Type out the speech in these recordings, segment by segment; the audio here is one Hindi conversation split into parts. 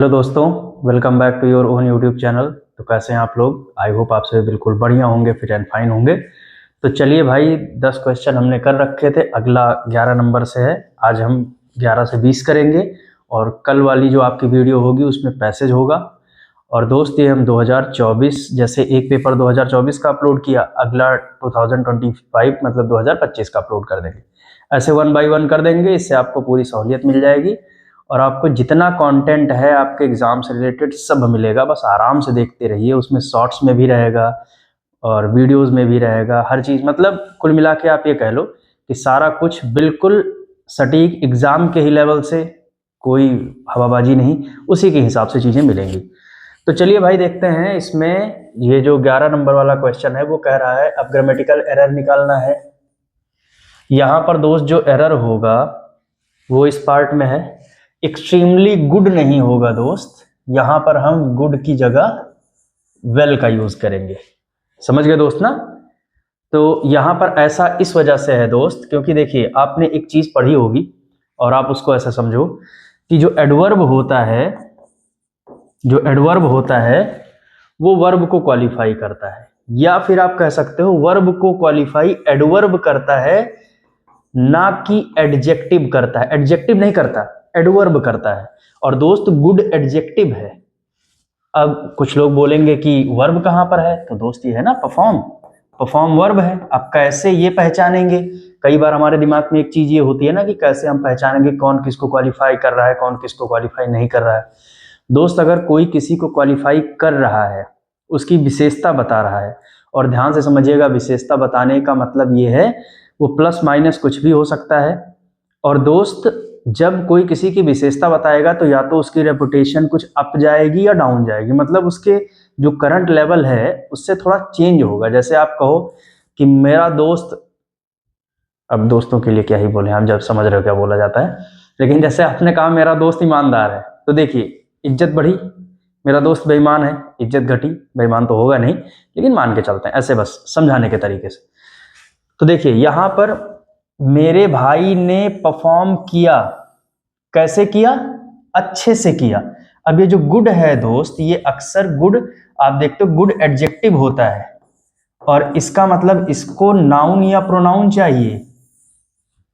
हेलो दोस्तों, welcome back to your own YouTube channel. तो कैसे हैं आप लोग? आई होप आप सभी बिल्कुल बढ़िया होंगे, फिट एंड फाइन होंगे। तो चलिए भाई, 10 क्वेश्चन हमने कर रखे थे, अगला 11 नंबर से है। आज हम 11 से 20 करेंगे और कल वाली जो आपकी वीडियो होगी उसमें पैसेज होगा। और दोस्त ये हम 2024 जैसे एक पेपर 2024 का अपलोड किया, अगला 2025 मतलब 2025 का अपलोड कर देंगे। ऐसे 1 बाय 1 कर देंगे, इससे आपको पूरी सहूलियत मिल जाएगी और आपको जितना कंटेंट है आपके एग्जाम से रिलेटेड सब मिलेगा। बस आराम से देखते रहिए, उसमें शॉर्ट्स में भी रहेगा और वीडियोस में भी रहेगा, हर चीज़। मतलब कुल मिला के आप ये कह लो कि सारा कुछ बिल्कुल सटीक एग्जाम के ही लेवल से, कोई हवाबाजी नहीं, उसी के हिसाब से चीज़ें मिलेंगी। तो चलिए भाई देखते हैं। इसमें ये जो 11 नंबर वाला क्वेश्चन है वो कह रहा है अब ग्रामेटिकल एरर निकालना है। यहाँ पर दोस्त जो एरर होगा वो इस पार्ट में है, एक्सट्रीमली गुड नहीं होगा दोस्त। यहां पर हम गुड की जगह वेल का यूज करेंगे। समझ गए दोस्त ना? तो यहां पर ऐसा इस वजह से है दोस्त, क्योंकि देखिए आपने एक चीज पढ़ी होगी और आप उसको ऐसा समझो कि जो एडवर्ब होता है वो वर्ब को क्वालिफाई करता है, या फिर आप कह सकते हो वर्ब को क्वालिफाई एडवर्ब करता है, ना कि एडजेक्टिव करता है। एडजेक्टिव नहीं करता, एडवर्ब करता है। और दोस्त गुड एडजेक्टिव है। अब कुछ लोग बोलेंगे कि वर्ब कहां पर है, तो दोस्त ये है ना परफॉर्म। परफॉर्म वर्ब है। अब कैसे ये पहचानेंगे? कई बार हमारे दिमाग में एक चीज ये होती है ना कि कैसे हम पहचानेंगे कौन किसको क्वालिफाई कर रहा है, कौन किसको क्वालिफाई नहीं कर रहा है। दोस्त अगर कोई किसी को क्वालिफाई कर रहा है, उसकी विशेषता बता रहा है, और ध्यान से समझिएगा, विशेषता बताने का मतलब ये है वो प्लस माइनस कुछ भी हो सकता है। और दोस्त जब कोई किसी की विशेषता बताएगा तो या तो उसकी रेपुटेशन कुछ अप जाएगी या डाउन जाएगी, मतलब उसके जो करंट लेवल है उससे थोड़ा चेंज होगा। जैसे आप कहो कि मेरा दोस्त, अब दोस्तों के लिए क्या ही बोले, हम जब समझ रहे हो क्या बोला जाता है। लेकिन जैसे आपने कहा मेरा दोस्त ईमानदार है, तो देखिए इज्जत बढ़ी। मेरा दोस्त बेईमान है, इज्जत घटी। बेईमान तो होगा नहीं, लेकिन मान के चलते हैं ऐसे, बस समझाने के तरीके से। तो देखिए यहां पर मेरे भाई ने परफॉर्म किया। कैसे किया? अच्छे से किया। अब ये जो गुड है दोस्त, ये अक्सर गुड, आप देखते हो गुड एडजेक्टिव होता है, और इसका मतलब इसको नाउन या प्रोनाउन चाहिए,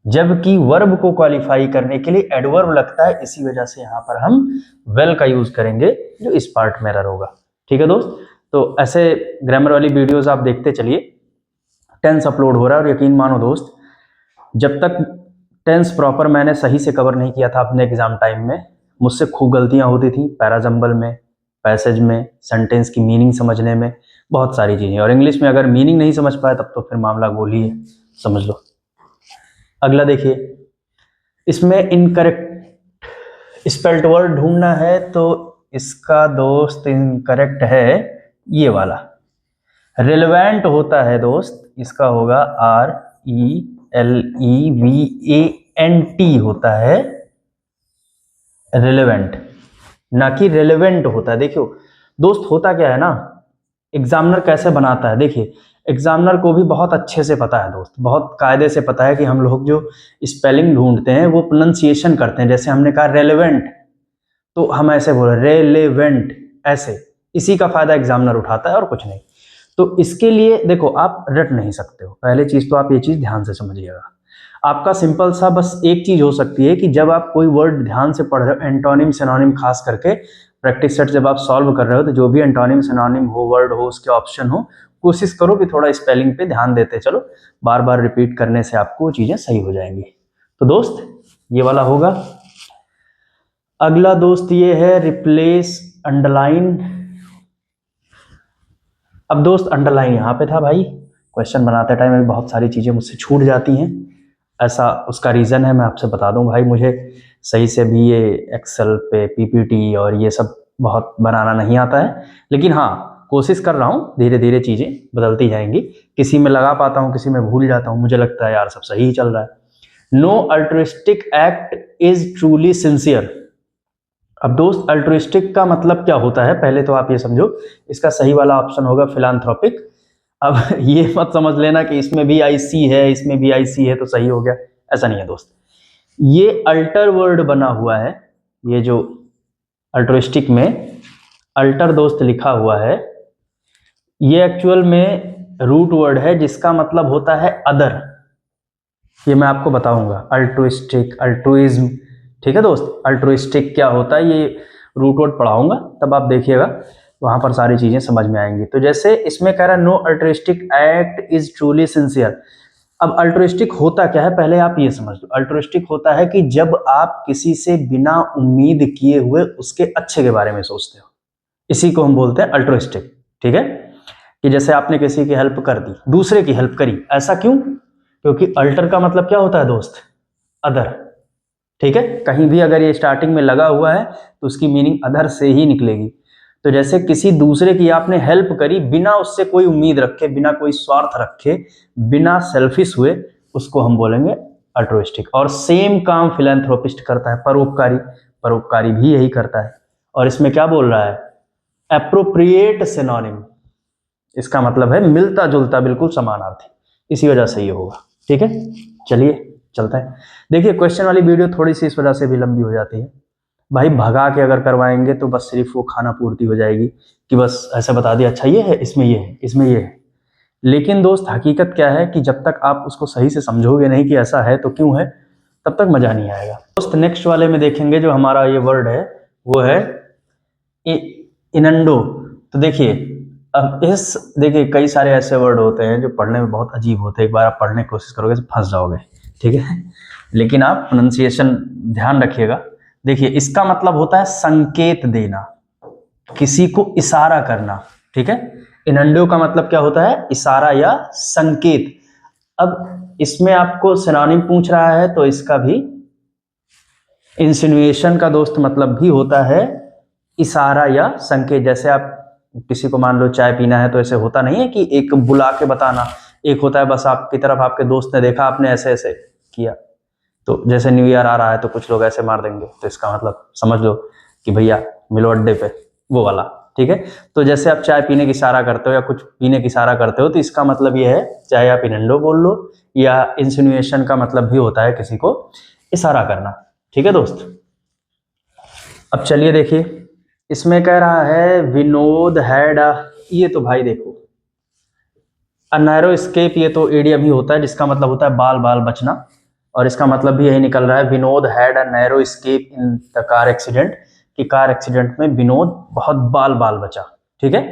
जबकि वर्ब को क्वालिफाई करने के लिए एडवर्ब लगता है। इसी वजह से यहां पर हम वेल का यूज करेंगे, जो इस पार्ट में एरर होगा। ठीक है दोस्त? तो ऐसे ग्रामर वाली वीडियोस आप देखते चलिए। टेंस अपलोड हो रहा है और यकीन मानो दोस्त, जब तक टेंस प्रॉपर मैंने सही से कवर नहीं किया था अपने एग्जाम टाइम में, मुझसे खूब गलतियां होती थी पैराजंबल में, पैसेज में, सेंटेंस की मीनिंग समझने में, बहुत सारी चीजें। और इंग्लिश में अगर मीनिंग नहीं समझ पाए तब तो फिर मामला गोल ही है, समझ लो। अगला देखिए, इसमें इनकरेक्ट स्पेल्ट वर्ड ढूंढना है, तो इसका दोस्त इनकरेक्ट है ये वाला। रिलेवेंट होता है दोस्त, इसका होगा RELEVANT होता है रिलेवेंट, ना कि रेलेवेंट होता है। देखियो दोस्त, होता क्या है ना, एग्जामिनर कैसे बनाता है, देखिए एग्जामिनर को भी बहुत अच्छे से पता है दोस्त, बहुत कायदे से पता है कि हम लोग जो स्पेलिंग ढूंढते हैं वो प्रोनाउंसिएशन करते हैं। जैसे हमने कहा रेलेवेंट, तो हम ऐसे बोल रहे रेलेवेंट, ऐसे। इसी का फायदा एग्जामिनर उठाता है और कुछ नहीं। तो इसके लिए देखो, आप रट नहीं सकते हो। पहले चीज तो आप ये चीज ध्यान से समझिएगा। आपका सिंपल सा बस एक चीज हो सकती है कि जब आप कोई वर्ड ध्यान से पढ़ रहे हो, एंटोनिम सिनोनिम खास करके प्रैक्टिस सेट जब आप सॉल्व कर रहे हो, तो जो भी एंटोनिम सिनोनिम हो, वर्ड हो, उसके ऑप्शन हो, कोशिश करो कि थोड़ा स्पेलिंग पे ध्यान देते चलो। बार बार रिपीट करने से आपको चीजें सही हो जाएंगी। तो दोस्त ये वाला होगा। अगला दोस्त ये है रिप्लेस अंडरलाइन। अब दोस्त अंडरलाइन यहाँ पे था भाई, क्वेश्चन बनाते टाइम बहुत सारी चीजें मुझसे छूट जाती हैं। ऐसा उसका रीजन है, मैं आपसे बता दूं भाई, मुझे सही से भी ये एक्सेल पे पीपीटी और ये सब बहुत बनाना नहीं आता है। लेकिन हाँ, कोशिश कर रहा हूँ, धीरे धीरे चीजें बदलती जाएंगी। किसी में लगा पाता हूँ, किसी में भूल जाता हूँ। मुझे लगता है यार सब सही ही चल रहा है। No altruistic act is truly sincere. अब दोस्त अल्ट्रुइस्टिक का मतलब क्या होता है, पहले तो आप ये समझो। इसका सही वाला ऑप्शन होगा फिलांथ्रोपिक। अब ये मत समझ लेना कि इसमें भी आईसी है, इसमें भी आईसी है तो सही हो गया, ऐसा नहीं है दोस्त। ये अल्टर वर्ड बना हुआ है, ये जो अल्ट्रुइस्टिक में अल्टर दोस्त लिखा हुआ है, ये एक्चुअल में रूट वर्ड है जिसका मतलब होता है अदर। ये मैं आपको बताऊंगा, अल्ट्रुइस्टिक, अल्ट्रुइज्म, ठीक है दोस्त। अल्ट्रुइस्टिक क्या होता है ये रूट वर्ड पढ़ाऊंगा, तब आप देखिएगा वहां पर सारी चीजें समझ में आएंगी। तो जैसे इसमें कह रहा है no altruistic act is truly sincere. अब अल्ट्रुइस्टिक होता क्या है पहले आप ये समझ लो। अल्ट्रुइस्टिक होता है कि जब आप किसी से बिना उम्मीद किए हुए उसके अच्छे के बारे में सोचते हो, इसी को हम बोलते हैं अल्ट्रुइस्टिक, ठीक है। कि जैसे आपने किसी की हेल्प कर दी, दूसरे की हेल्प करी, ऐसा क्यों? क्योंकि अल्टर का मतलब क्या होता है दोस्त? अदर, ठीक है। कहीं भी अगर ये स्टार्टिंग में लगा हुआ है तो उसकी मीनिंग अदर से ही निकलेगी। तो जैसे किसी दूसरे की आपने हेल्प करी बिना उससे कोई उम्मीद रखे, बिना कोई स्वार्थ रखे, बिना सेल्फिश हुए, उसको हम बोलेंगे अल्ट्रुइस्टिक। और सेम काम फिलैंथ्रोपिस्ट करता है, परोपकारी। परोपकारी भी यही करता है। और इसमें क्या बोल रहा है? एप्रोप्रिएट सिनोनिम, इसका मतलब है मिलता जुलता, बिल्कुल समानार्थी, इसी वजह से ये होगा, ठीक है। चलिए चलते हैं। देखिए क्वेश्चन वाली वीडियो थोड़ी सी इस वजह से भी लंबी हो जाती है भाई, भगा के अगर करवाएंगे तो बस सिर्फ वो खाना पूर्ति हो जाएगी कि बस ऐसे बता दिया, अच्छा ये है, इसमें ये है, इसमें ये है। लेकिन दोस्त हकीकत क्या है कि जब तक आप उसको सही से समझोगे नहीं कि ऐसा है तो क्यों है, तब तक मजा नहीं आएगा दोस्त। नेक्स्ट वाले में देखेंगे जो हमारा ये वर्ड है वो है इनंडो। तो देखिए अब देखिए कई सारे ऐसे वर्ड होते हैं जो पढ़ने में बहुत अजीब होते हैं, एक बार आप पढ़ने की कोशिश करोगे तो फंस जाओगे, ठीक है। लेकिन आप प्रोनाउंसिएशन ध्यान रखिएगा। देखिए इसका मतलब होता है संकेत देना, किसी को इशारा करना, ठीक है। इनंडो का मतलब क्या होता है? इशारा या संकेत। अब इसमें आपको सिनोनिम पूछ रहा है तो इसका भी इंसिनुएशन का दोस्त मतलब भी होता है इशारा या संकेत। जैसे आप किसी को मान लो चाय पीना है तो ऐसे होता नहीं है कि एक बुला के बताना, एक होता है बस आपकी तरफ आपके दोस्त ने देखा आपने ऐसे ऐसे किया। तो जैसे न्यू ईयर आ रहा है तो कुछ लोग ऐसे मार देंगे, तो इसका मतलब समझ लो कि भैया मिलो अड्डे पे, वो वाला, ठीक है। तो जैसे आप चाय पीने की इशारा करते हो या कुछ पीने की इशारा करते हो तो इसका मतलब ये है, चाहे आप इनंडो बोल लो या इंसिनुएशन का मतलब भी होता है किसी को इशारा करना, ठीक है दोस्त। अब चलिए देखिए इसमें कह रहा है विनोद हैड ये तो भाई देखो अ नैरो एस्केप, ये तो एडियम ही होता है जिसका मतलब होता है बाल बाल बचना। और इसका मतलब भी यही निकल रहा है, Vinod had a narrow escape in the car accident, कि कार एक्सीडेंट में विनोद बहुत बाल बाल बचा, ठीक है।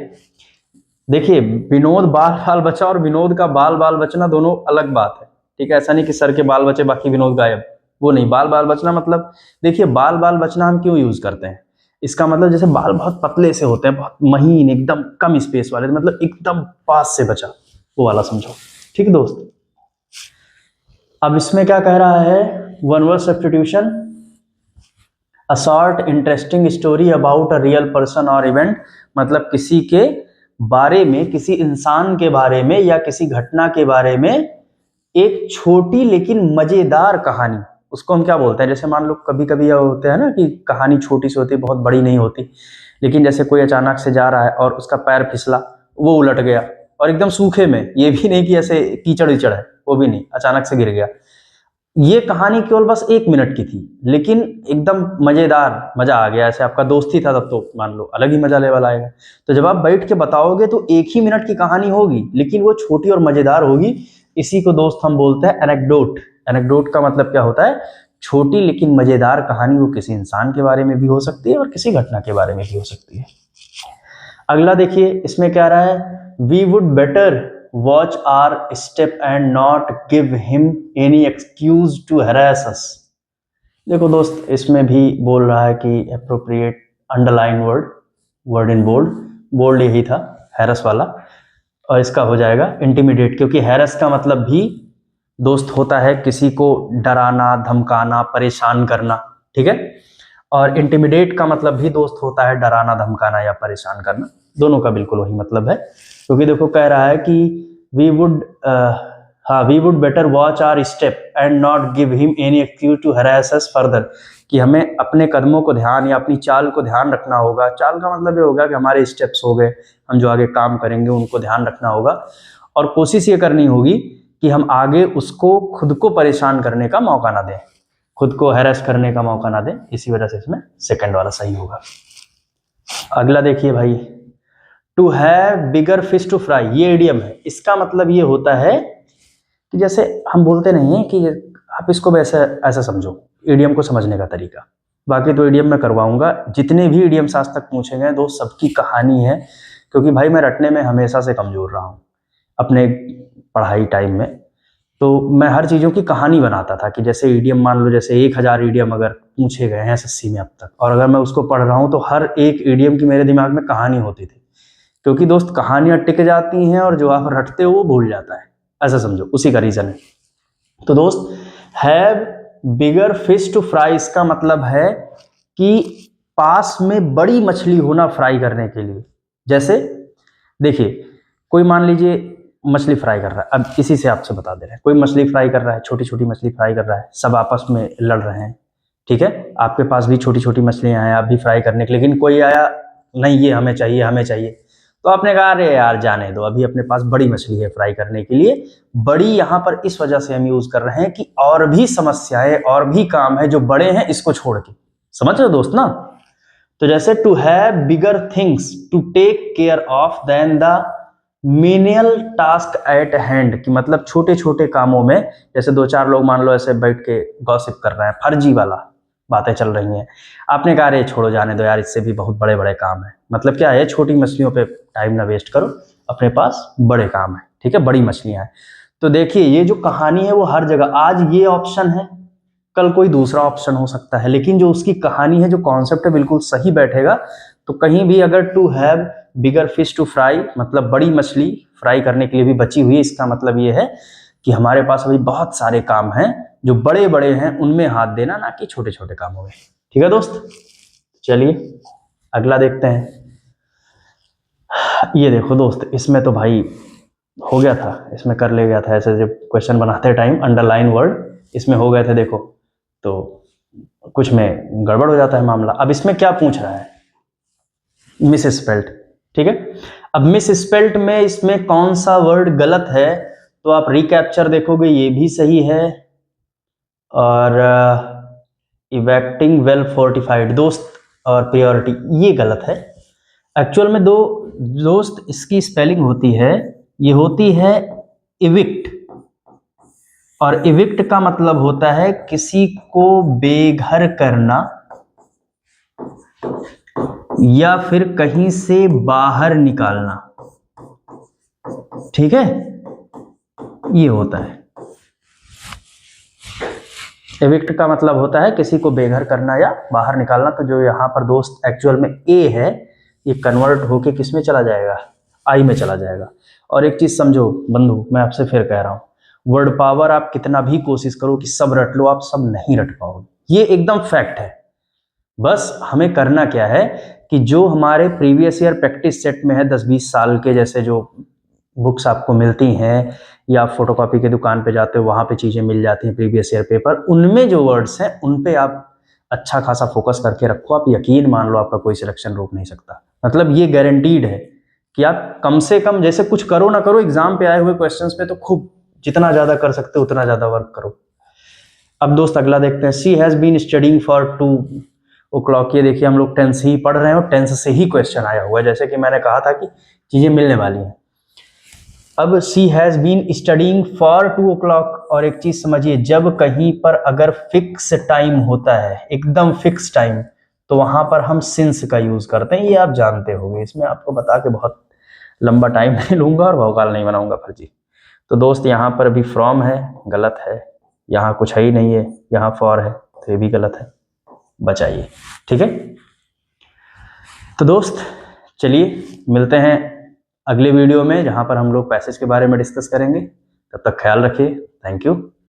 देखिए विनोद बाल बाल बचा और विनोद का बाल बाल बचना दोनों अलग बात है, ठीक है। ऐसा नहीं कि सर के बाल बचे बाकी विनोद गायब, वो नहीं। बाल बाल बचना मतलब, देखिए बाल बाल बचना हम क्यों यूज करते हैं? इसका मतलब जैसे बाल बहुत पतले से होते हैं, बहुत महीन, एकदम कम स्पेस वाले, मतलब एकदम पास से बचा, वो वाला समझो, ठीक है दोस्त। अब इसमें क्या कह रहा है? One word substitution, a short interesting story about a real person और इवेंट, मतलब किसी के बारे में, किसी इंसान के बारे में या किसी घटना के बारे में एक छोटी लेकिन मजेदार कहानी, उसको हम क्या बोलते हैं? जैसे मान लो कभी कभी यह होता है ना कि कहानी छोटी सी होती है, बहुत बड़ी नहीं होती, लेकिन जैसे कोई अचानक से जा रहा है और उसका पैर फिसला, वो उलट गया और एकदम सूखे में, ये भी नहीं कि ऐसे कीचड़ कीचड़ है, वो भी नहीं, अचानक से गिर गया। ये कहानी केवल बस 1 मिनट की थी लेकिन एकदम मजेदार, मजा आ गया, ऐसे आपका दोस्त ही था तब तो मान लो अलग ही मजा लेवल आएगा। तो जब आप बैठ के बताओगे तो 1 ही मिनट की कहानी होगी लेकिन वो छोटी और मजेदार होगी, इसी को दोस्त हम बोलते हैं एनेक्डोट। एनेक्डोट का मतलब क्या होता है? छोटी लेकिन मजेदार कहानी, वो किसी इंसान के बारे में भी हो सकती है और किसी घटना के बारे में भी हो सकती है। अगला देखिए इसमें क्या रहा है, we would better watch our step and not give him any excuse to harass us. देखो दोस्त इसमें भी बोल रहा है कि appropriate underline word, word in bold, bold यही था हैरस वाला, और इसका हो जाएगा इंटिमिडेट, क्योंकि हैरस का मतलब भी दोस्त होता है किसी को डराना, धमकाना, परेशान करना, ठीक है। और इंटिमिडेट का मतलब भी दोस्त होता है डराना, धमकाना या परेशान करना, दोनों का बिल्कुल वही मतलब है। क्योंकि देखो कह रहा है कि we would we would better watch our step and not give him any excuse to harass us further, कि हमें अपने कदमों को ध्यान या अपनी चाल को ध्यान रखना होगा। चाल का मतलब ये होगा कि हमारे स्टेप्स हो गए, हम जो आगे काम करेंगे उनको ध्यान रखना होगा, और कोशिश ये करनी होगी कि हम आगे उसको खुद को परेशान करने का मौका ना दें, खुद को हैरेस करने का मौका ना दें। इसी वजह से इसमें सेकंड वाला सही होगा। अगला देखिए भाई, to have bigger fish to fry, ये इडियम है। इसका मतलब ये होता है कि जैसे हम बोलते नहीं है कि आप इसको वैसे ऐसा समझो, इडियम को समझने का तरीका। बाकी तो इडियम मैं करवाऊंगा, जितने भी इडियम्स आज तक पूछे गए दोस्त सबकी कहानी है, क्योंकि भाई मैं रटने में हमेशा से कमजोर रहा हूँ अपने पढ़ाई टाइम में। तो मैं हर चीज़ों की कहानी बनाता था कि जैसे ईडीएम मान लो, जैसे 1000 ईडीएम अगर पूछे गए हैं एसएससी में अब तक, और अगर मैं उसको पढ़ रहा हूँ तो हर एक ईडीएम की मेरे दिमाग में कहानी होती थी। क्योंकि दोस्त कहानियां टिक जाती हैं और जो आप रटते हो वो भूल जाता है, ऐसा समझो, उसी का रीजन है। तो दोस्त, have bigger fish to fry, इसका मतलब है कि पास में बड़ी मछली होना फ्राई करने के लिए। जैसे देखिए, कोई मान लीजिए मछली फ्राई कर रहा है, अब इसी से आपसे बता दे रहे हैं, कोई मछली फ्राई कर रहा है, छोटी छोटी मछली फ्राई कर रहा है, सब आपस में लड़ रहे हैं, ठीक है, आपके पास भी छोटी छोटी मछलियां हैं, आप भी फ्राई करने के, लेकिन कोई आया नहीं ये हमें चाहिए हमें चाहिए, तो आपने कहा अरे यार जाने दो, अभी अपने पास बड़ी मछली है फ्राई करने के लिए। बड़ी यहां पर इस वजह से हम यूज कर रहे हैं कि और भी समस्याएं और भी काम है जो बड़े हैं, इसको छोड़ के, समझ रहे हो दोस्त ना। तो जैसे to have bigger things to take care of then the menial task at hand, कि मतलब छोटे छोटे कामों में, जैसे दो चार लोग मान लो ऐसे बैठ के गॉसिप कर रहे हैं, फर्जी वाला बातें चल रही हैं, आपने कहा अरे छोड़ो जाने दो यार, इससे भी बहुत बड़े बड़े काम है। मतलब क्या है, छोटी मछलियों पे टाइम ना वेस्ट करो, अपने पास बड़े काम है, ठीक है, बड़ी मछलियां हैं। तो देखिए ये जो कहानी है वो हर जगह, आज ये ऑप्शन है, कल कोई दूसरा ऑप्शन हो सकता है, लेकिन जो उसकी कहानी है, जो कॉन्सेप्ट है, बिल्कुल सही बैठेगा। तो कहीं भी अगर to have bigger fish to fry, मतलब बड़ी मछली फ्राई करने के लिए भी बची हुई है, इसका मतलब ये है कि हमारे पास अभी बहुत सारे काम हैं, जो बड़े बड़े हैं उनमें हाथ देना, ना कि छोटे छोटे कामों में। ठीक है दोस्त, चलिए अगला देखते हैं। ये देखो दोस्त, इसमें तो भाई हो गया था, इसमें कर ले गया था ऐसे, जब क्वेश्चन बनाते टाइम अंडरलाइन वर्ड इसमें हो गए थे देखो, तो कुछ में गड़बड़ हो जाता है मामला। अब इसमें क्या पूछ रहा है, मिस स्पेल्ट, ठीक है। अब मिस स्पेल्ट में इसमें कौन सा वर्ड गलत है, तो आप रिकैप्चर देखोगे ये भी सही है, और इवेक्टिंग वेल फोर्टिफाइड दोस्त, और प्रियोरिटी ये गलत है। एक्चुअल में दो दोस्त इसकी स्पेलिंग होती है, ये होती है इविक्ट, और इविक्ट का मतलब होता है किसी को बेघर करना या फिर कहीं से बाहर निकालना, ठीक है, ये होता है। एविक्ट का मतलब होता है किसी को बेघर करना या बाहर निकालना। तो जो यहाँ पर दोस्त एक्चुअल में ए है, ये कन्वर्ट होके किस में चला जाएगा, आई में चला जाएगा। और एक चीज समझो बंधु, मैं आपसे फिर कह रहा हूं, वर्ड पावर आप कितना भी कोशिश करो कि सब रट लो, आप सब नहीं रट पाओगे, ये एकदम फैक्ट है। बस हमें करना क्या है कि जो हमारे प्रीवियस ईयर प्रैक्टिस सेट में है 10-20 साल के, जैसे जो बुक्स आपको मिलती हैं या आप फोटोकॉपी के दुकान पे जाते हो, वहां पे चीजें मिल जाती हैं प्रीवियस ईयर पेपर, उनमें जो वर्ड्स हैं उन पे आप अच्छा खासा फोकस करके रखो। आप यकीन मान लो आपका कोई सिलेक्शन रोक नहीं सकता, मतलब ये गारंटीड है कि आप कम से कम, जैसे कुछ करो ना करो, एग्जाम पे आए हुए क्वेश्चंस पे तो खूब जितना ज्यादा कर सकते हो उतना ज्यादा वर्क करो। अब दोस्त अगला देखते हैं, she has been studying for 2 o'clock। ये देखिए हम लोग टेंस ही पढ़ रहे हैं और टेंस से ही क्वेश्चन आया हुआ है, जैसे कि मैंने कहा था कि चीजें मिलने वाली हैं। अब she has been studying for 2 o'clock, और एक चीज समझिए, जब कहीं पर अगर फिक्स टाइम होता है, एकदम फिक्स टाइम, तो वहां पर हम सिंस का यूज करते हैं, ये आप जानते होंगे। इसमें आपको बता के बहुत लंबा टाइम नहीं लूंगा और भौकाल नहीं बनाऊंगा फर्जी। तो दोस्त यहाँ पर भी फ्रॉम है, गलत है, यहाँ कुछ है ही नहीं है, यहाँ फॉर है, तो ये भी गलत है, बचाइए, ठीक है। तो दोस्त चलिए मिलते हैं अगले वीडियो में, जहां पर हम लोग पैसेज के बारे में डिस्कस करेंगे। तब तक ख्याल रखिए, थैंक यू।